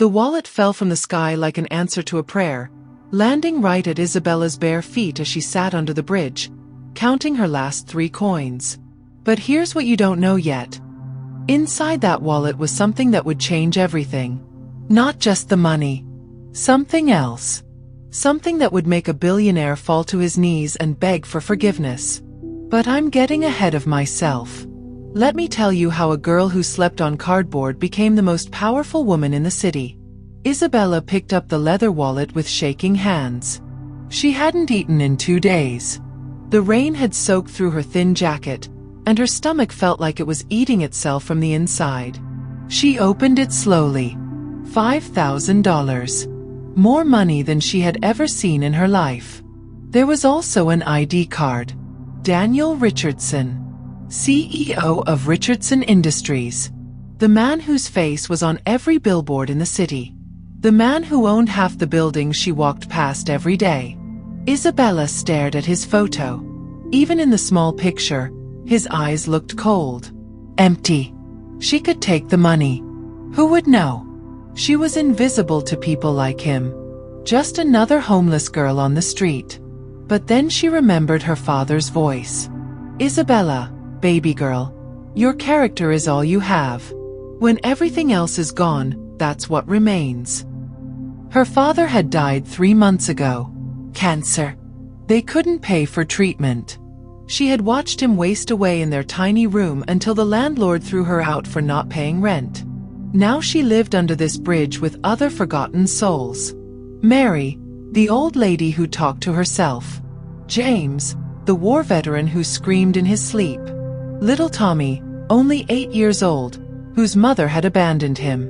The wallet fell from the sky like an answer to a prayer, landing right at Isabella's bare feet as she sat under the bridge, counting her last 3 coins. But here's what you don't know yet. Inside that wallet was something that would change everything. Not just the money. Something else. Something that would make a billionaire fall to his knees and beg for forgiveness. But I'm getting ahead of myself. Let me tell you how a girl who slept on cardboard became the most powerful woman in the city. Isabella picked up the leather wallet with shaking hands. She hadn't eaten in 2 days. The rain had soaked through her thin jacket, and her stomach felt like it was eating itself from the inside. She opened it slowly. $5,000. More money than she had ever seen in her life. There was also an ID card. Daniel Richardson, CEO of Richardson Industries. The man whose face was on every billboard in the city. The man who owned half the buildings she walked past every day. Isabella stared at his photo. Even in the small picture, his eyes looked cold. Empty. She could take the money. Who would know? She was invisible to people like him. Just another homeless girl on the street. But then she remembered her father's voice. Isabella, baby girl, your character is all you have. When everything else is gone, that's what remains. Her father had died 3 months ago. Cancer. They couldn't pay for treatment. She had watched him waste away in their tiny room until the landlord threw her out for not paying rent. Now she lived under this bridge with other forgotten souls. Mary, the old lady who talked to herself. James, the war veteran who screamed in his sleep. Little Tommy, only 8 years old, whose mother had abandoned him.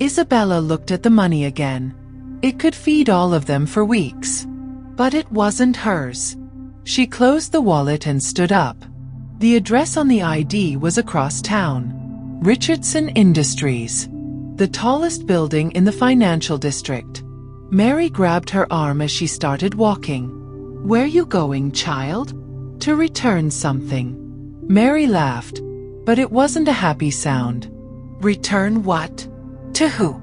Isabella looked at the money again. It could feed all of them for weeks. But it wasn't hers. She closed the wallet and stood up. The address on the ID was across town. Richardson Industries. The tallest building in the financial district. Mary grabbed her arm as she started walking. Where you going, child? To return something. Mary laughed, but it wasn't a happy sound. Return what? To who?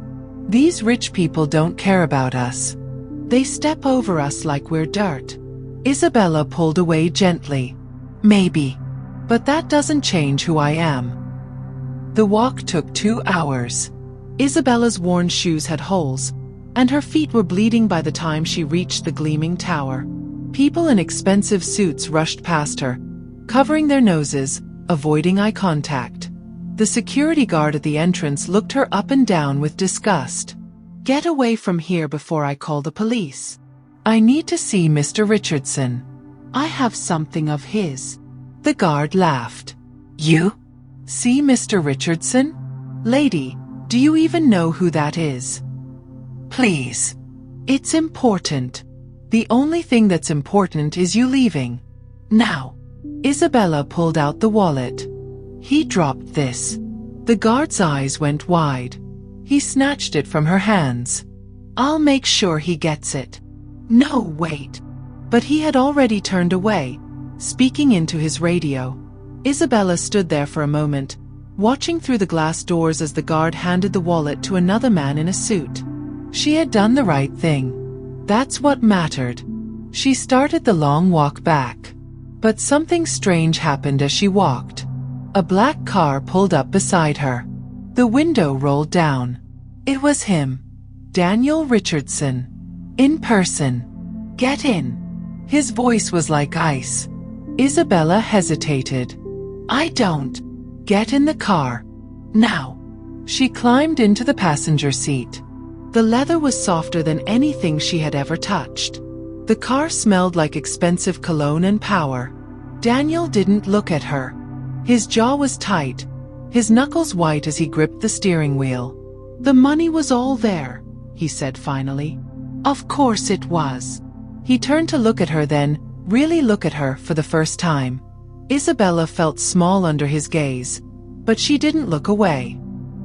These rich people don't care about us. They step over us like we're dirt. Isabella pulled away gently. Maybe. But that doesn't change who I am. The walk took 2 hours. Isabella's worn shoes had holes, and her feet were bleeding by the time she reached the gleaming tower. People in expensive suits rushed past her, covering their noses, avoiding eye contact. The security guard at the entrance looked her up and down with disgust. Get away from here before I call the police. I need to see Mr. Richardson. I have something of his. The guard laughed. You? See Mr. Richardson? Lady, do you even know who that is? Please. It's important. The only thing that's important is you leaving. Now. Isabella pulled out the wallet. He dropped this. The guard's eyes went wide. He snatched it from her hands. I'll make sure he gets it. No, wait. But he had already turned away, speaking into his radio. Isabella stood there for a moment, watching through the glass doors as the guard handed the wallet to another man in a suit. She had done the right thing. That's what mattered. She started the long walk back. But something strange happened as she walked. A black car pulled up beside her. The window rolled down. It was him. Daniel Richardson. In person. Get in. His voice was like ice. Isabella hesitated. I don't. Get in the car. Now. She climbed into the passenger seat. The leather was softer than anything she had ever touched. The car smelled like expensive cologne and power. Daniel didn't look at her. His jaw was tight, his knuckles white as he gripped the steering wheel. The money was all there, he said finally. Of course it was. He turned to look at her then, really look at her for the first time. Isabella felt small under his gaze, but she didn't look away.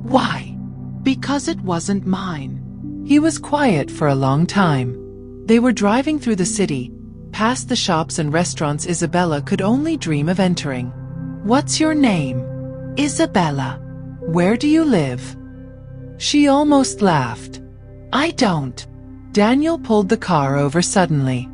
Why? Because it wasn't mine. He was quiet for a long time. They were driving through the city, past the shops and restaurants Isabella could only dream of entering. What's your name? Isabella. Where do you live? She almost laughed. I don't. Daniel pulled the car over suddenly.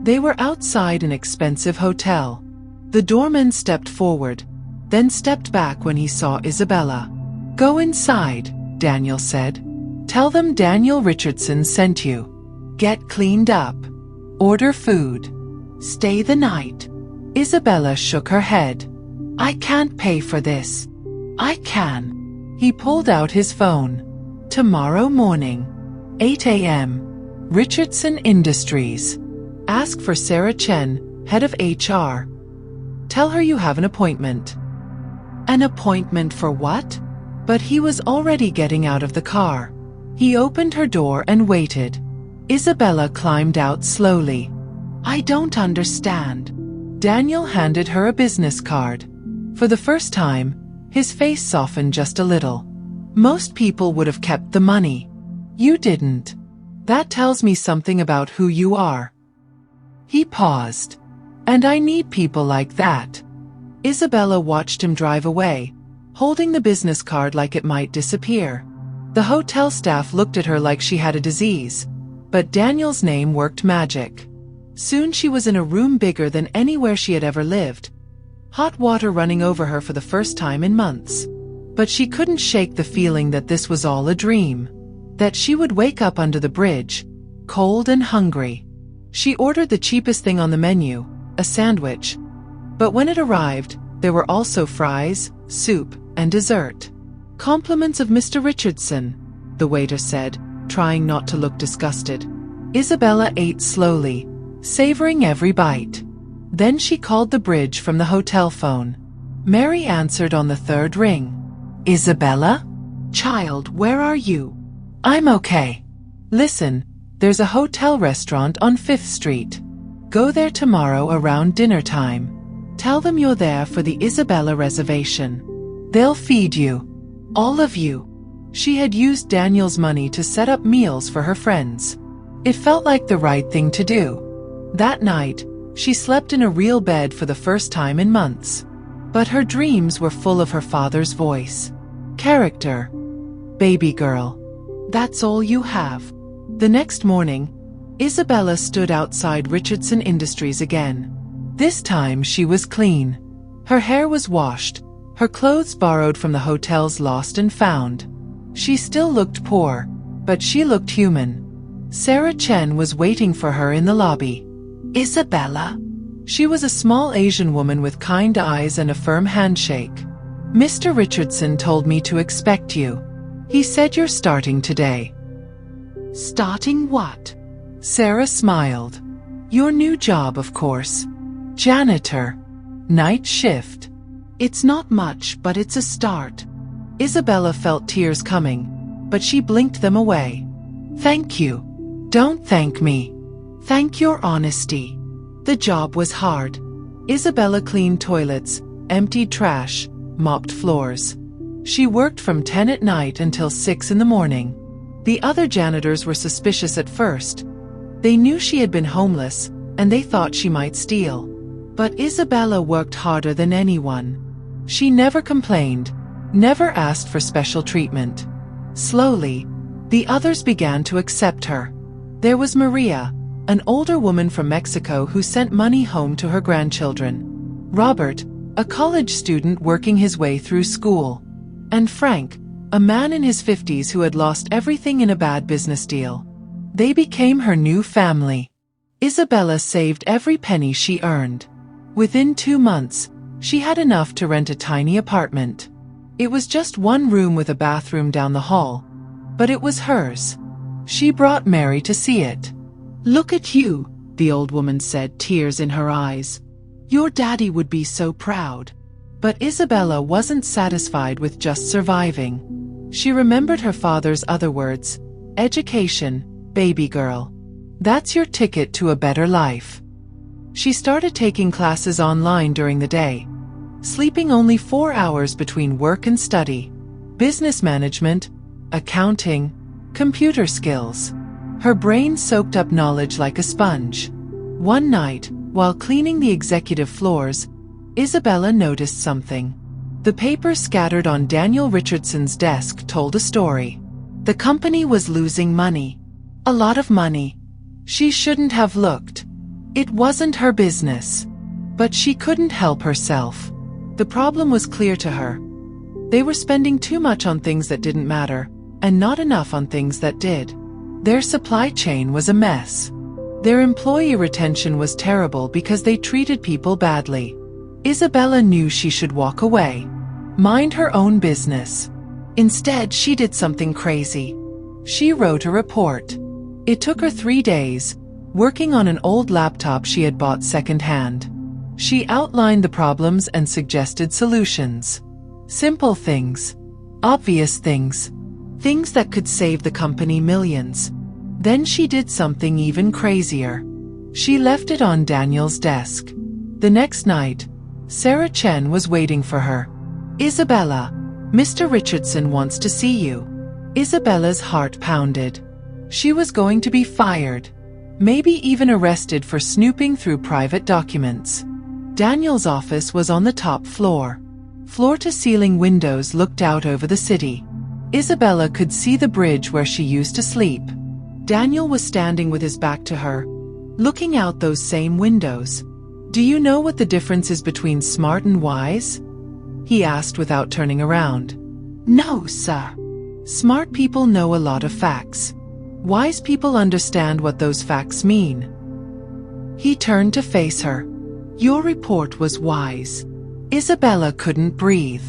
They were outside an expensive hotel. The doorman stepped forward, then stepped back when he saw Isabella. Go inside, Daniel said. Tell them Daniel Richardson sent you. Get cleaned up. Order food. Stay the night. Isabella shook her head. I can't pay for this. I can. He pulled out his phone. Tomorrow morning, 8 a.m. Richardson Industries. Ask for Sarah Chen, head of HR. Tell her you have an appointment. An appointment for what? But he was already getting out of the car. He opened her door and waited. Isabella climbed out slowly. I don't understand. Daniel handed her a business card. For the first time, his face softened just a little. Most people would have kept the money. You didn't. That tells me something about who you are. He paused. And I need people like that. Isabella watched him drive away, holding the business card like it might disappear. The hotel staff looked at her like she had a disease, but Daniel's name worked magic. Soon she was in a room bigger than anywhere she had ever lived. Hot water running over her for the first time in months. But she couldn't shake the feeling that this was all a dream. That she would wake up under the bridge, cold and hungry. She ordered the cheapest thing on the menu, a sandwich. But when it arrived, there were also fries, soup, and dessert. Compliments of Mr. Richardson, the waiter said, trying not to look disgusted. Isabella ate slowly, savoring every bite. Then she called the bridge from the hotel phone. Mary answered on the third ring. Isabella? Child, where are you? I'm okay. Listen, there's a hotel restaurant on 5th Street. Go there tomorrow around dinner time. Tell them you're there for the Isabella reservation. They'll feed you. All of you. She had used Daniel's money to set up meals for her friends. It felt like the right thing to do. That night, she slept in a real bed for the first time in months. But her dreams were full of her father's voice. Character. Baby girl. That's all you have. The next morning, Isabella stood outside Richardson Industries again. This time she was clean. Her hair was washed, her clothes borrowed from the hotel's lost and found. She still looked poor, but she looked human. Sarah Chen was waiting for her in the lobby. Isabella? She was a small Asian woman with kind eyes and a firm handshake. Mr. Richardson told me to expect you. He said you're starting today. Starting what? Sarah smiled. Your new job, of course. Janitor. Night shift. It's not much, but it's a start. Isabella felt tears coming, but she blinked them away. Thank you. Don't thank me. Thank your honesty. The job was hard. Isabella cleaned toilets, emptied trash, mopped floors. She worked from 10 at night until 6 in the morning. The other janitors were suspicious at first. They knew she had been homeless, and they thought she might steal. But Isabella worked harder than anyone. She never complained, never asked for special treatment. Slowly, the others began to accept her. There was Maria, an older woman from Mexico who sent money home to her grandchildren. Robert, a college student working his way through school. And Frank, a man in his 50s who had lost everything in a bad business deal. They became her new family. Isabella saved every penny she earned. Within 2 months, she had enough to rent a tiny apartment. It was just one room with a bathroom down the hall, but it was hers. She brought Mary to see it. Look at you, the old woman said, tears in her eyes. Your daddy would be so proud. But Isabella wasn't satisfied with just surviving. She remembered her father's other words. Education, baby girl. That's your ticket to a better life. She started taking classes online during the day, sleeping only 4 hours between work and study. Business management, accounting, computer skills. Her brain soaked up knowledge like a sponge. One night, while cleaning the executive floors, Isabella noticed something. The papers scattered on Daniel Richardson's desk told a story. The company was losing money. A lot of money. She shouldn't have looked. It wasn't her business. But she couldn't help herself. The problem was clear to her. They were spending too much on things that didn't matter, and not enough on things that did. Their supply chain was a mess. Their employee retention was terrible because they treated people badly. Isabella knew she should walk away. Mind her own business. Instead, she did something crazy. She wrote a report. It took her 3 days, working on an old laptop she had bought secondhand. She outlined the problems and suggested solutions. Simple things. Obvious things. Things that could save the company millions. Then she did something even crazier. She left it on Daniel's desk. The next night, Sarah Chen was waiting for her. Isabella, Mr. Richardson wants to see you. Isabella's heart pounded. She was going to be fired. Maybe even arrested for snooping through private documents. Daniel's office was on the top floor. Floor-to-ceiling windows looked out over the city. Isabella could see the bridge where she used to sleep. Daniel was standing with his back to her, looking out those same windows. "Do you know what the difference is between smart and wise?" he asked without turning around. "No, sir. Smart people know a lot of facts. Wise people understand what those facts mean." He turned to face her. "Your report was wise." Isabella couldn't breathe.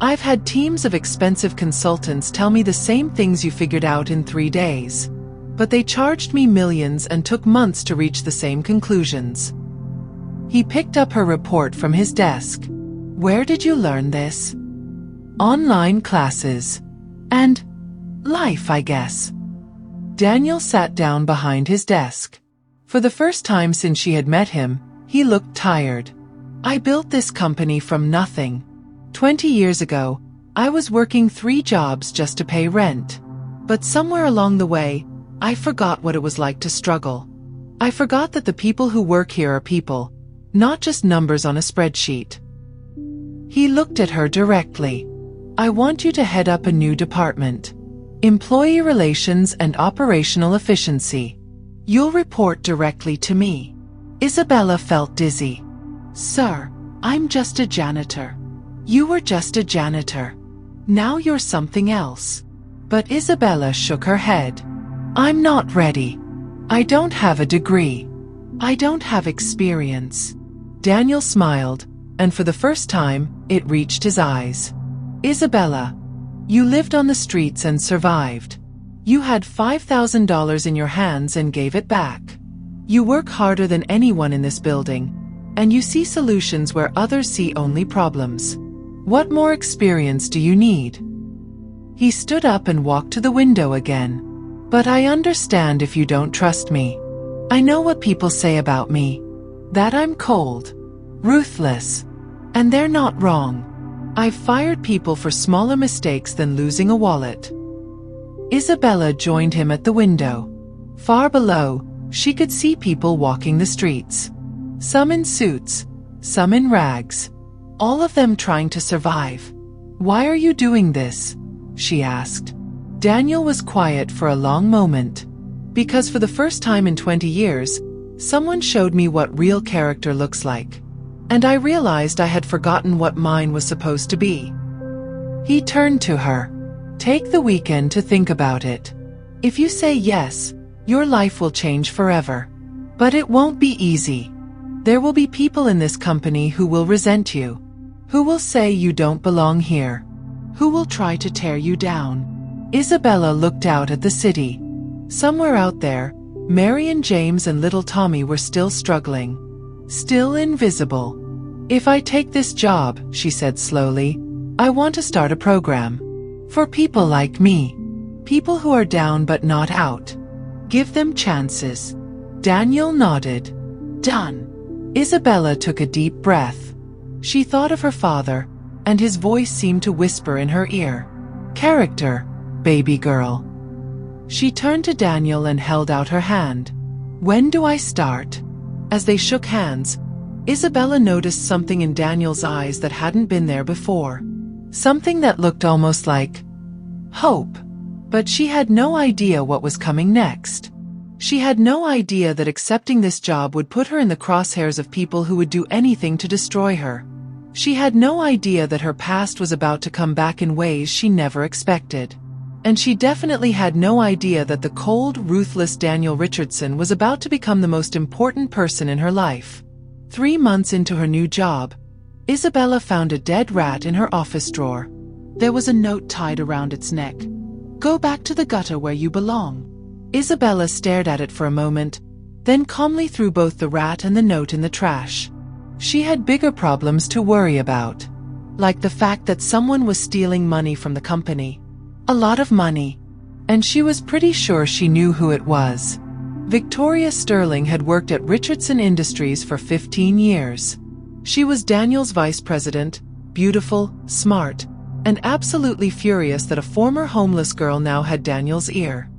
"I've had teams of expensive consultants tell me the same things you figured out in 3 days. But they charged me millions and took months to reach the same conclusions." He picked up her report from his desk. "Where did you learn this?" "Online classes. And life, I guess." Daniel sat down behind his desk. For the first time since she had met him, he looked tired. "I built this company from nothing. 20 years ago, I was working 3 jobs just to pay rent. But somewhere along the way, I forgot what it was like to struggle. I forgot that the people who work here are people, not just numbers on a spreadsheet." He looked at her directly. "I want you to head up a new department. Employee Relations and Operational Efficiency. You'll report directly to me." Isabella felt dizzy. "Sir, I'm just a janitor." "You were just a janitor. Now you're something else." But Isabella shook her head. "I'm not ready. I don't have a degree. I don't have experience." Daniel smiled, and for the first time, it reached his eyes. "Isabella, you lived on the streets and survived. You had $5,000 in your hands and gave it back. You work harder than anyone in this building, and you see solutions where others see only problems. What more experience do you need?" He stood up and walked to the window again. "But I understand if you don't trust me. I know what people say about me. That I'm cold, ruthless. And they're not wrong. I've fired people for smaller mistakes than losing a wallet." Isabella joined him at the window. Far below, she could see people walking the streets. Some in suits, some in rags. All of them trying to survive. "Why are you doing this?" she asked. Daniel was quiet for a long moment. "Because for the first time in 20 years, someone showed me what real character looks like. And I realized I had forgotten what mine was supposed to be." He turned to her. "Take the weekend to think about it. If you say yes, your life will change forever. But it won't be easy. There will be people in this company who will resent you, who will say you don't belong here, who will try to tear you down." Isabella looked out at the city. Somewhere out there, Mary and James and little Tommy were still struggling. Still invisible. "If I take this job," she said slowly, "I want to start a program. For people like me. People who are down but not out. Give them chances." Daniel nodded. "Done." Isabella took a deep breath. She thought of her father, and his voice seemed to whisper in her ear. "Character, baby girl." She turned to Daniel and held out her hand. "When do I start?" As they shook hands, Isabella noticed something in Daniel's eyes that hadn't been there before. Something that looked almost like hope. But she had no idea what was coming next. She had no idea that accepting this job would put her in the crosshairs of people who would do anything to destroy her. She had no idea that her past was about to come back in ways she never expected. And she definitely had no idea that the cold, ruthless Daniel Richardson was about to become the most important person in her life. 3 months into her new job, Isabella found a dead rat in her office drawer. There was a note tied around its neck. "Go back to the gutter where you belong." Isabella stared at it for a moment, then calmly threw both the rat and the note in the trash. She had bigger problems to worry about, like the fact that someone was stealing money from the company. A lot of money. And she was pretty sure she knew who it was. Victoria Sterling had worked at Richardson Industries for 15 years. She was Daniel's vice president, beautiful, smart, and absolutely furious that a former homeless girl now had Daniel's ear.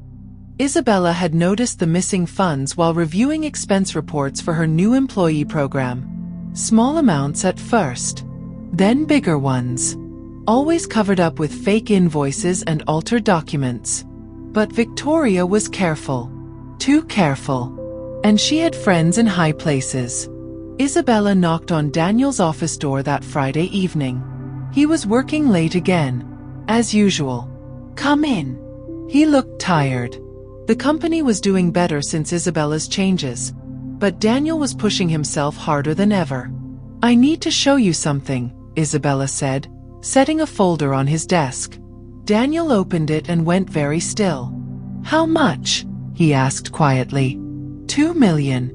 Isabella had noticed the missing funds while reviewing expense reports for her new employee program. Small amounts at first, then bigger ones. Always covered up with fake invoices and altered documents. But Victoria was careful. Too careful. And she had friends in high places. Isabella knocked on Daniel's office door that Friday evening. He was working late again. As usual. "Come in." He looked tired. The company was doing better since Isabella's changes. But Daniel was pushing himself harder than ever. "I need to show you something," Isabella said, setting a folder on his desk. Daniel opened it and went very still. "How much?" he asked quietly. "2 million.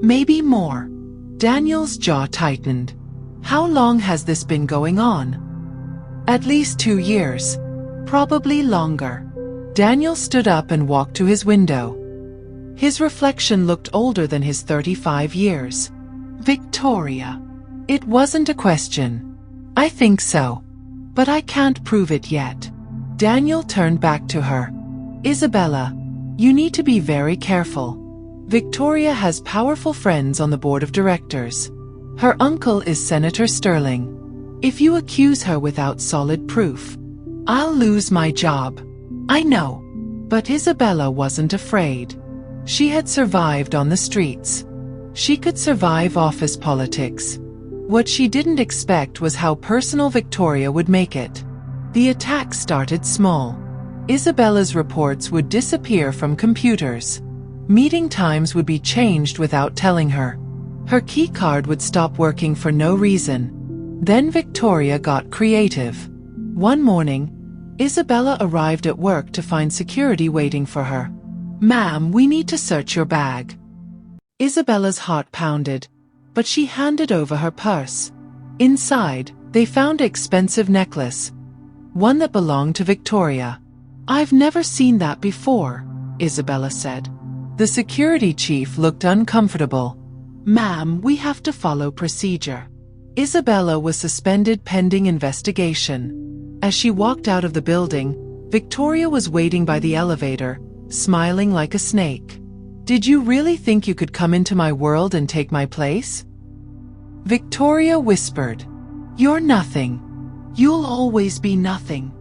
Maybe more." Daniel's jaw tightened. "How long has this been going on?" "At least 2 years. Probably longer." Daniel stood up and walked to his window. His reflection looked older than his 35 years. "Victoria." It wasn't a question. "I think so. But I can't prove it yet." Daniel turned back to her. "Isabella, you need to be very careful. Victoria has powerful friends on the board of directors. Her uncle is Senator Sterling. If you accuse her without solid proof, I'll lose my job." "I know." But Isabella wasn't afraid. She had survived on the streets. She could survive office politics. What she didn't expect was how personal Victoria would make it. The attack started small. Isabella's reports would disappear from computers. Meeting times would be changed without telling her. Her keycard would stop working for no reason. Then Victoria got creative. One morning, Isabella arrived at work to find security waiting for her. "Ma'am, we need to search your bag." Isabella's heart pounded, but she handed over her purse. Inside, they found an expensive necklace, one that belonged to Victoria. "I've never seen that before," Isabella said. The security chief looked uncomfortable. "Ma'am, we have to follow procedure." Isabella was suspended pending investigation. As she walked out of the building, Victoria was waiting by the elevator, smiling like a snake. "Did you really think you could come into my world and take my place?" Victoria whispered. "You're nothing. You'll always be nothing."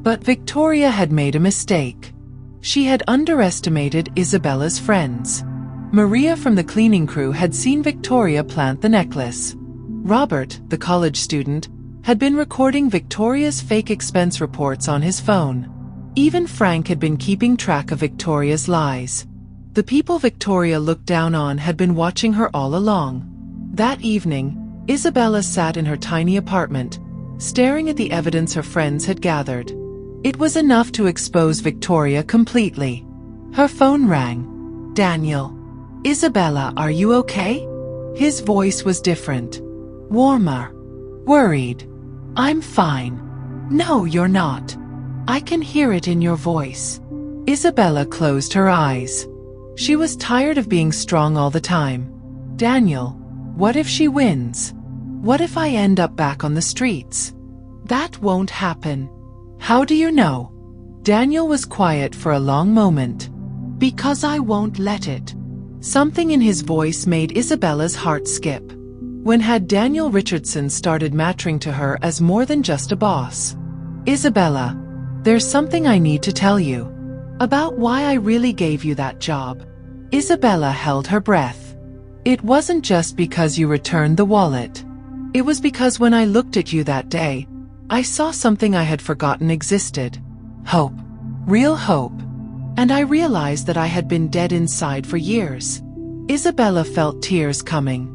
But Victoria had made a mistake. She had underestimated Isabella's friends. Maria from the cleaning crew had seen Victoria plant the necklace. Robert, the college student, had been recording Victoria's fake expense reports on his phone. Even Frank had been keeping track of Victoria's lies. The people Victoria looked down on had been watching her all along. That evening, Isabella sat in her tiny apartment, staring at the evidence her friends had gathered. It was enough to expose Victoria completely. Her phone rang. "Daniel." "Isabella, are you okay?" His voice was different. Warmer. Worried. "I'm fine." "No, you're not. I can hear it in your voice." Isabella closed her eyes. She was tired of being strong all the time. "Daniel, what if she wins? What if I end up back on the streets?" "That won't happen." "How do you know?" Daniel was quiet for a long moment. "Because I won't let it." Something in his voice made Isabella's heart skip. When had Daniel Richardson started mattering to her as more than just a boss? "Isabella, there's something I need to tell you. About why I really gave you that job." Isabella held her breath. It wasn't just because you returned the wallet. It was because when I looked at you that day, I saw something I had forgotten existed. Hope. Real hope. And I realized that I had been dead inside for years. Isabella felt tears coming.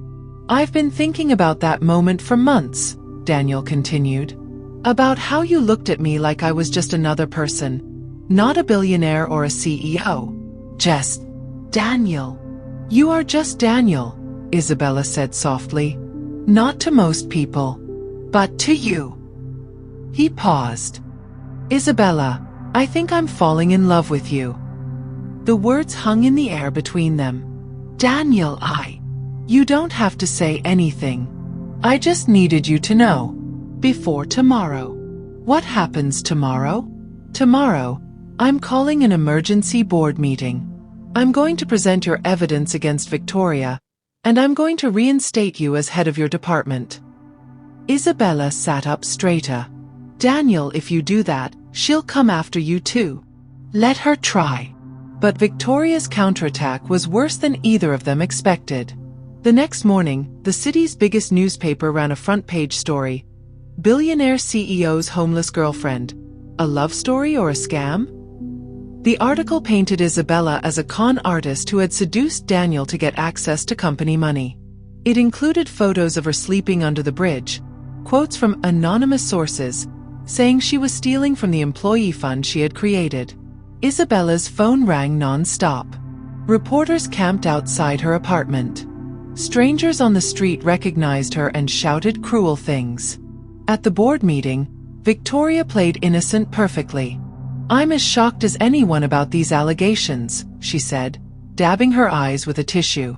I've been thinking about that moment for months, Daniel continued. About how you looked at me like I was just another person. Not a billionaire or a CEO. Just Daniel. You are just Daniel, Isabella said softly. Not to most people, but to you. He paused. Isabella, I think I'm falling in love with you. The words hung in the air between them. Daniel, You don't have to say anything. I just needed you to know. Before tomorrow. What happens tomorrow? Tomorrow, I'm calling an emergency board meeting. I'm going to present your evidence against Victoria, and I'm going to reinstate you as head of your department. Isabella sat up straighter. Daniel, if you do that, she'll come after you too. Let her try. But Victoria's counterattack was worse than either of them expected. The next morning, the city's biggest newspaper ran a front-page story. Billionaire CEO's homeless girlfriend. A love story or a scam? The article painted Isabella as a con artist who had seduced Daniel to get access to company money. It included photos of her sleeping under the bridge, quotes from anonymous sources, saying she was stealing from the employee fund she had created. Isabella's phone rang non-stop. Reporters camped outside her apartment. Strangers on the street recognized her and shouted cruel things. At the board meeting, Victoria played innocent perfectly. I'm as shocked as anyone about these allegations, she said, dabbing her eyes with a tissue.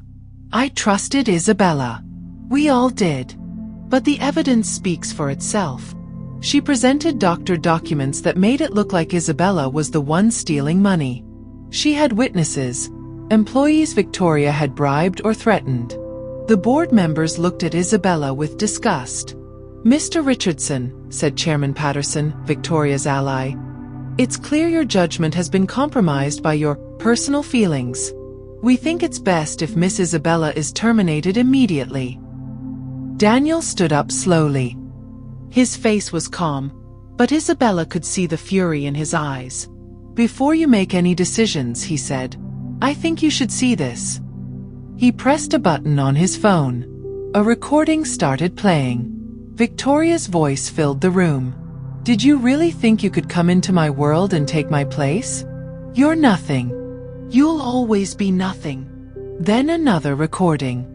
I trusted Isabella. We all did. But the evidence speaks for itself. She presented doctored documents that made it look like Isabella was the one stealing money. She had witnesses, employees Victoria had bribed or threatened. The board members looked at Isabella with disgust. Mr. Richardson, said Chairman Patterson, Victoria's ally, it's clear your judgment has been compromised by your personal feelings. We think it's best if Miss Isabella is terminated immediately. Daniel stood up slowly. His face was calm, but Isabella could see the fury in his eyes. Before you make any decisions, he said, I think you should see this. He pressed a button on his phone. A recording started playing. Victoria's voice filled the room. Did you really think you could come into my world and take my place? You're nothing. You'll always be nothing. Then another recording.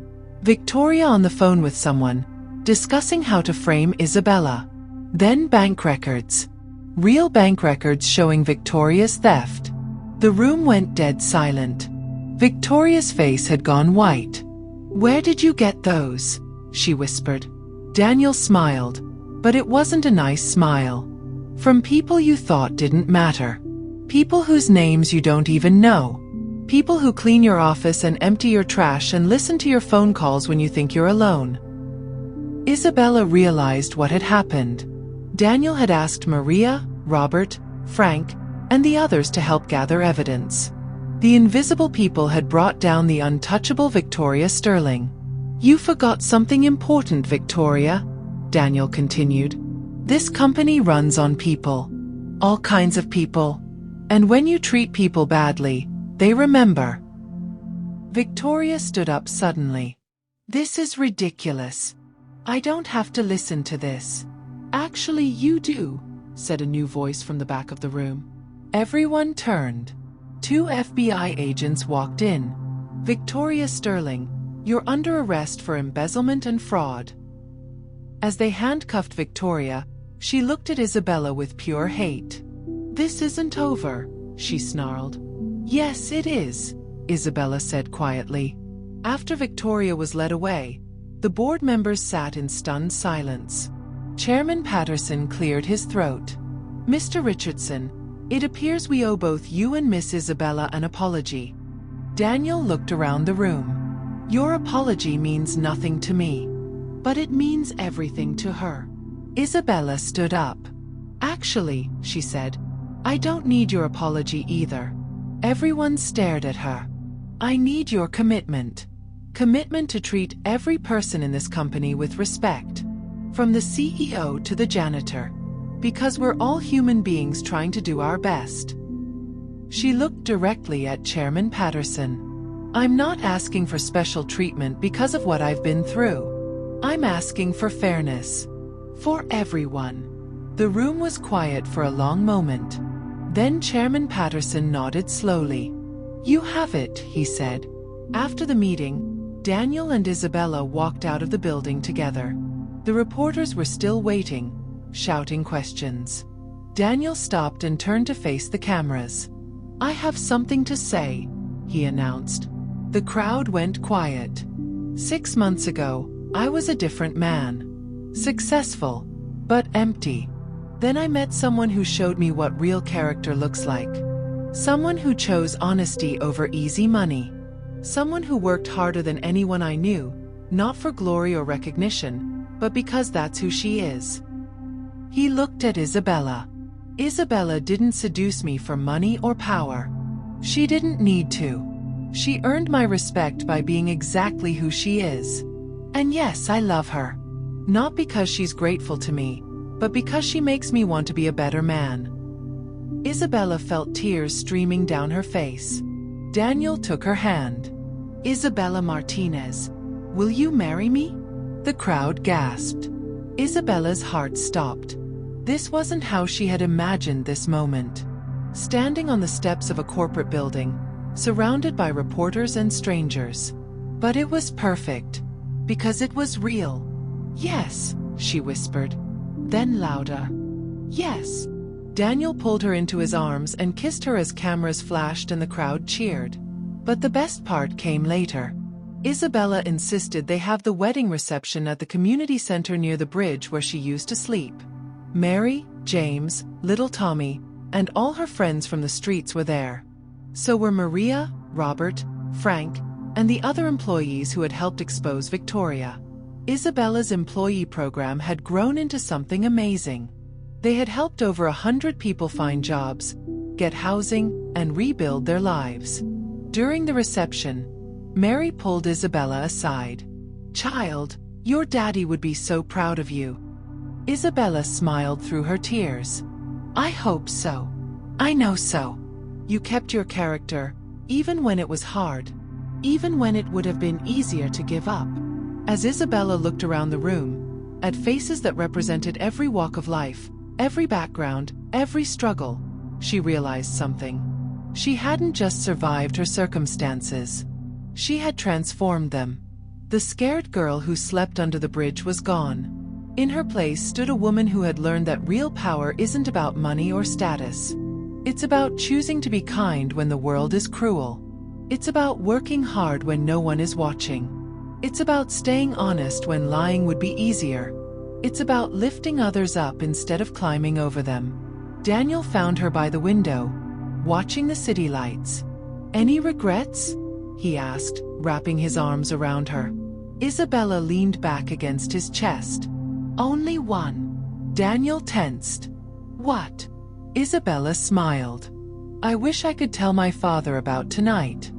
Victoria on the phone with someone, discussing how to frame Isabella. Then bank records. Real bank records showing Victoria's theft. The room went dead silent. Victoria's face had gone white. Where did you get those? She whispered. Daniel smiled, but it wasn't a nice smile. From people you thought didn't matter. People whose names you don't even know. People who clean your office and empty your trash and listen to your phone calls when you think you're alone. Isabella realized what had happened. Daniel had asked Maria, Robert, Frank, and the others to help gather evidence. The invisible people had brought down the untouchable Victoria Sterling. You forgot something important, Victoria, Daniel continued. This company runs on people. All kinds of people. And when you treat people badly, they remember. Victoria stood up suddenly. This is ridiculous. I don't have to listen to this. Actually, you do, said a new voice from the back of the room. Everyone turned. 2 FBI agents walked in. Victoria Sterling, you're under arrest for embezzlement and fraud. As they handcuffed Victoria, she looked at Isabella with pure hate. This isn't over, she snarled. Yes, it is, Isabella said quietly. After Victoria was led away, the board members sat in stunned silence. Chairman Patterson cleared his throat. Mr. Richardson, it appears we owe both you and Miss Isabella an apology. Daniel looked around the room. Your apology means nothing to me, but it means everything to her. Isabella stood up. Actually, she said, I don't need your apology either. Everyone stared at her. I need your commitment. Commitment to treat every person in this company with respect. From the CEO to the janitor. Because we're all human beings trying to do our best. She looked directly at Chairman Patterson. I'm not asking for special treatment because of what I've been through. I'm asking for fairness. For everyone. The room was quiet for a long moment. Then Chairman Patterson nodded slowly. You have it, he said. After the meeting, Daniel and Isabella walked out of the building together. The reporters were still waiting, shouting questions. Daniel stopped and turned to face the cameras. I have something to say, he announced. The crowd went quiet. 6 months ago, I was a different man. Successful, but empty. Then I met someone who showed me what real character looks like. Someone who chose honesty over easy money. Someone who worked harder than anyone I knew, not for glory or recognition, but because that's who she is. He looked at Isabella. Isabella didn't seduce me for money or power. She didn't need to. She earned my respect by being exactly who she is. And yes, I love her. Not because she's grateful to me, but because she makes me want to be a better man. Isabella felt tears streaming down her face. Daniel took her hand. Isabella Martinez, will you marry me? The crowd gasped. Isabella's heart stopped. This wasn't how she had imagined this moment. Standing on the steps of a corporate building, surrounded by reporters and strangers. But it was perfect. Because it was real. Yes, she whispered. Then louder. Yes. Daniel pulled her into his arms and kissed her as cameras flashed and the crowd cheered. But the best part came later. Isabella insisted they have the wedding reception at the community center near the bridge where she used to sleep. Mary, James, little Tommy, and all her friends from the streets were there. So were Maria, Robert, Frank, and the other employees who had helped expose Victoria. Isabella's employee program had grown into something amazing. They had helped over 100 people find jobs, get housing, and rebuild their lives. During the reception, Mary pulled Isabella aside. Child, your daddy would be so proud of you. Isabella smiled through her tears. I hope so. I know so. You kept your character, even when it was hard. Even when it would have been easier to give up. As Isabella looked around the room, at faces that represented every walk of life, every background, every struggle, she realized something. She hadn't just survived her circumstances. She had transformed them. The scared girl who slept under the bridge was gone. In her place stood a woman who had learned that real power isn't about money or status. It's about choosing to be kind when the world is cruel. It's about working hard when no one is watching. It's about staying honest when lying would be easier. It's about lifting others up instead of climbing over them. Daniel found her by the window, watching the city lights. Any regrets? He asked, wrapping his arms around her. Isabella leaned back against his chest. Only one. Daniel tensed. What? Isabella smiled. I wish I could tell my father about tonight.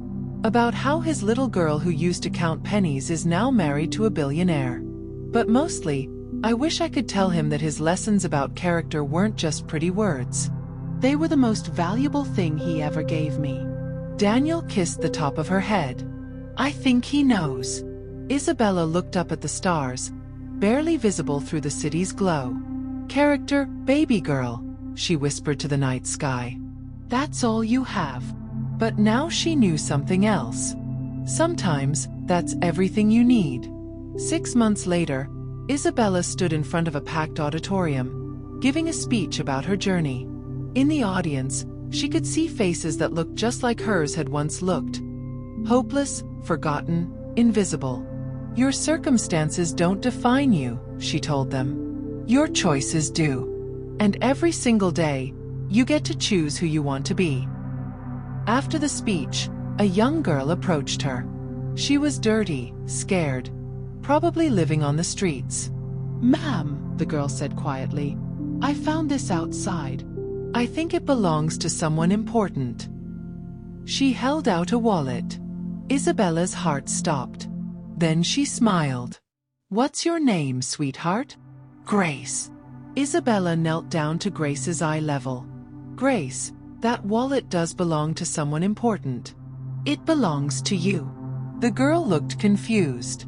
About how his little girl who used to count pennies is now married to a billionaire. But mostly, I wish I could tell him that his lessons about character weren't just pretty words. They were the most valuable thing he ever gave me. Daniel kissed the top of her head. I think he knows. Isabella looked up at the stars, barely visible through the city's glow. Character, baby girl, she whispered to the night sky. That's all you have. But now she knew something else. Sometimes, that's everything you need. 6 months later, Isabella stood in front of a packed auditorium, giving a speech about her journey. In the audience, she could see faces that looked just like hers had once looked. Hopeless, forgotten, invisible. Your circumstances don't define you, she told them. Your choices do. And every single day, you get to choose who you want to be. After the speech, a young girl approached her. She was dirty, scared, probably living on the streets. Ma'am, the girl said quietly, I found this outside. I think it belongs to someone important. She held out a wallet. Isabella's heart stopped. Then she smiled. "What's your name, sweetheart?" "Grace." Isabella knelt down to Grace's eye level. "Grace, that wallet does belong to someone important. It belongs to you." The girl looked confused.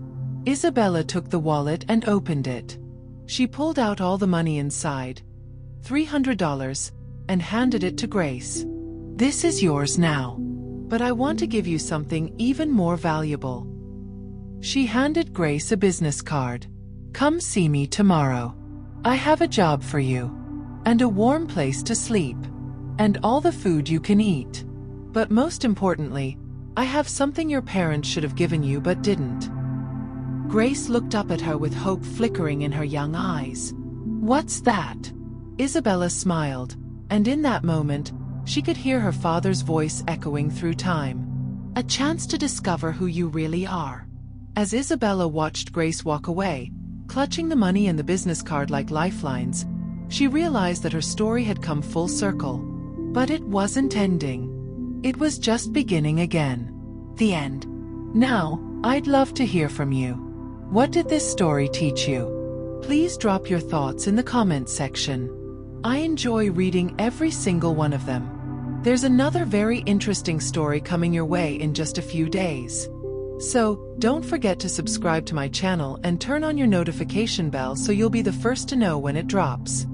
Isabella took the wallet and opened it. She pulled out all the money inside, $300, and handed it to Grace. "This is yours now. But I want to give you something even more valuable." She handed Grace a business card. "Come see me tomorrow. I have a job for you. And a warm place to sleep. And all the food you can eat. But most importantly, I have something your parents should have given you but didn't." Grace looked up at her with hope flickering in her young eyes. "What's that?" Isabella smiled, and in that moment, she could hear her father's voice echoing through time. "A chance to discover who you really are." As Isabella watched Grace walk away, clutching the money and the business card like lifelines, she realized that her story had come full circle. But it wasn't ending. It was just beginning again. The end. Now, I'd love to hear from you. What did this story teach you? Please drop your thoughts in the comments section. I enjoy reading every single one of them. There's another very interesting story coming your way in just a few days. So, don't forget to subscribe to my channel and turn on your notification bell so you'll be the first to know when it drops.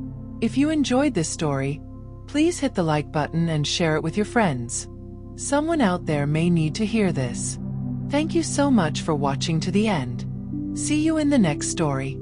If you enjoyed this story, please hit the like button and share it with your friends. Someone out there may need to hear this. Thank you so much for watching to the end. See you in the next story.